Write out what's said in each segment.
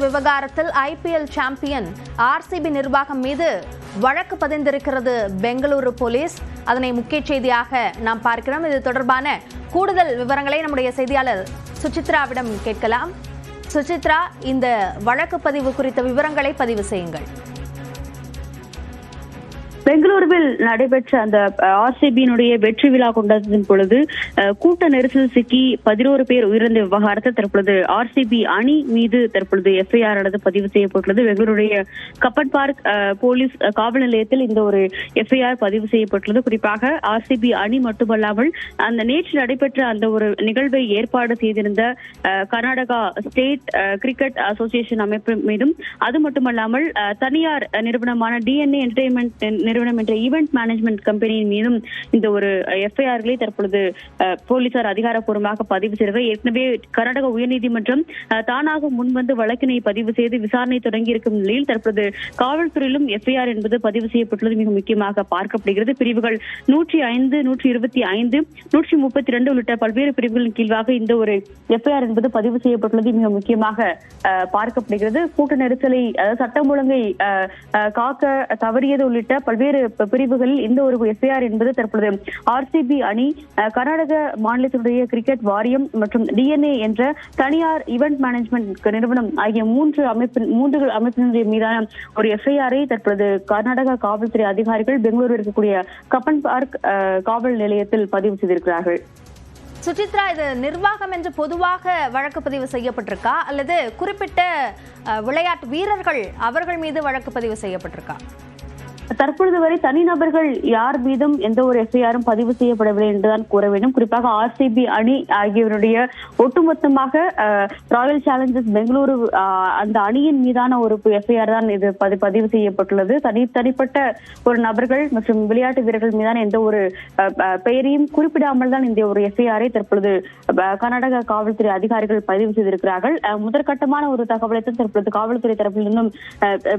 விவகாரத்தில் IPL champion RCB நிர்வாகம் மீது வழக்கு பதிந்திருக்கிறது பெங்களூரு போலீஸ். அதனை முக்கிய செய்தியாக நாம் பார்க்கிறோம். இது தொடர்பான கூடுதல் விவரங்களை நம்முடைய செய்தியாளர் சுசித்ராவிடம் கேட்கலாம். சுசித்ரா, இந்த வழக்கு பதிவு குறித்த விவரங்களை பதிவு செய்யுங்கள். பெங்களூருவில் நடைபெற்ற அந்த ஆர்சிபியினுடைய வெற்றி விழா கொண்டாட்டத்தின் பொழுது கூட்ட நெரிசல் சிக்கி 11 பேர் உயிரிழந்த விவகாரத்தில் தற்பொழுது ஆர்சிபி அணி மீது தற்பொழுது எஃப்ஐஆர் ஆனது பதிவு செய்யப்பட்டுள்ளது. பெங்களூருடைய கப்பட் பார்க் போலீஸ் காவல் நிலையத்தில் இந்த ஒரு எஃப்ஐஆர் பதிவு செய்யப்பட்டுள்ளது. குறிப்பாக ஆர்சிபி அணி மட்டுமல்லாமல் அந்த நேற்று நடைபெற்ற அந்த ஒரு நிகழ்வை ஏற்பாடு செய்திருந்த கர்நாடகா ஸ்டேட் கிரிக்கெட் அசோசியேஷன் அமைப்பு மீதும், அது மட்டுமல்லாமல் தனியார் நிறுவனமான டிஎன்ஏ என்டர்டெயின்மெண்ட் நிறுவனம் என்ற ஈவென்ட் மேனேஜ்மெண்ட் கம்பெனியின் மீதும் இந்த ஒரு எஃப்ஐஆர்களை தற்பொழுது போலீசார் அதிகாரப்பூர்வமாக பதிவு செய்தார்கள். ஏற்கனவே கர்நாடக உயர்நீதிமன்றம் தானாக முன்வந்து வழக்கினை பதிவு செய்து விசாரணை தொடங்கி இருக்கும் நிலையில் தற்பொழுது காவல்துறையிலும் எஃப்ஐஆர் என்பது பதிவு செய்யப்பட்டுள்ளது மிக முக்கியமாக பார்க்கப்படுகிறது. பிரிவுகள் 105, 125, 132 உள்ளிட்ட பல்வேறு பிரிவுகளின் கீழாக இந்த ஒரு எஃப்ஐஆர் என்பது பதிவு செய்யப்பட்டுள்ளது மிக முக்கியமாக பார்க்கப்படுகிறது. கூட்ட நெரிசலை, சட்டம் ஒழுங்கை காக்க தவறியது உள்ளிட்ட பல்வேறு பிரிவுகளில் இந்த ஒரு எஃப்ஐஆர் என்பது தற்பொழுது ஆர்சிபி அணி, கர்நாடக மாநிலத்தினுடைய கிரிக்கெட் வாரியம் மற்றும் டிஎன்ஏ என்ற தனியார் ஈவென்ட் மேனேஜ்மெண்ட் நிறுவனம் ஆகிய மூன்று அமைப்பினுடைய மீதான ஒரு எஃப்ஐஆரை தற்பொழுது கர்நாடக காவல்துறை அதிகாரிகள் பெங்களூரு இருக்கக்கூடிய கப்பன் பார்க் காவல் நிலையத்தில் பதிவு செய்திருக்கிறார்கள். சுசித்ரா, இது நிர்வாகம் என்று பொதுவாக வழக்கு பதிவு செய்யப்பட்டிருக்கா அல்லது குறிப்பிட்ட விளையாட்டு வீரர்கள் அவர்கள் மீது வழக்கு பதிவு செய்யப்பட்டிருக்கா? தற்பொழுது வரை தனிநபர்கள் யார் மீதும் எந்த ஒரு எஃப்ஐஆரும் பதிவு செய்யப்படவில்லை என்றுதான் கூற வேண்டும். குறிப்பாக ஆர்சிபி அணி ஆகியோருடைய ஒட்டுமொத்தமாக ராயல் சேலஞ்சர்ஸ் பெங்களூரு அந்த அணியின் மீதான ஒரு எஃப்ஐஆர் தான் இது பதிவு செய்யப்பட்டுள்ளது. தனிப்பட்ட ஒரு நபர்கள் மற்றும் விளையாட்டு வீரர்கள் மீதான எந்த ஒரு பெயரையும் குறிப்பிடாமல் தான் இந்த ஒரு எஃப்ஐஆரை தற்பொழுது கர்நாடக காவல்துறை அதிகாரிகள் பதிவு செய்திருக்கிறார்கள். முதற்கட்டமான ஒரு தகவலை தற்பொழுது காவல்துறை தரப்பில் இருந்தும்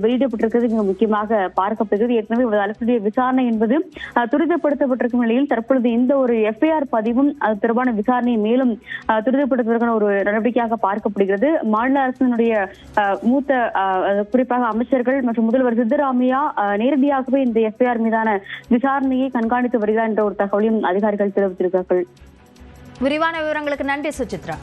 வெளியிடப்பட்டிருக்கிறது மிக முக்கியமாக பார்க்கப்படுகிறது. ஏற்கனவே வழக்குடைய விசாரணை என்பது துரிதப்படுத்தப்பட்டிருக்கும் நிலையில் தற்பொழுது இந்த ஒரு எஃப்ஐஆர் பதிவும் அது தொடர்பான விசாரணையை மேலும் துரிதப்படுத்துவதற்கான ஒரு நடவடிக்கையாக பார்க்கப்படுகிறது. மாநில அரசினுடைய மூத்த குறிப்பாக அமைச்சர்கள் மற்றும் முதல்வர் சித்தராமையா நேரடியாகவே இந்த எஃப்ஐஆர் மீதான விசாரணையை கண்காணித்து வருகிறார் என்ற ஒரு தகவலையும் அதிகாரிகள் தெரிவித்திருக்கிறார்கள். விரிவான விவரங்களுக்கு நன்றி சுசித்ரா.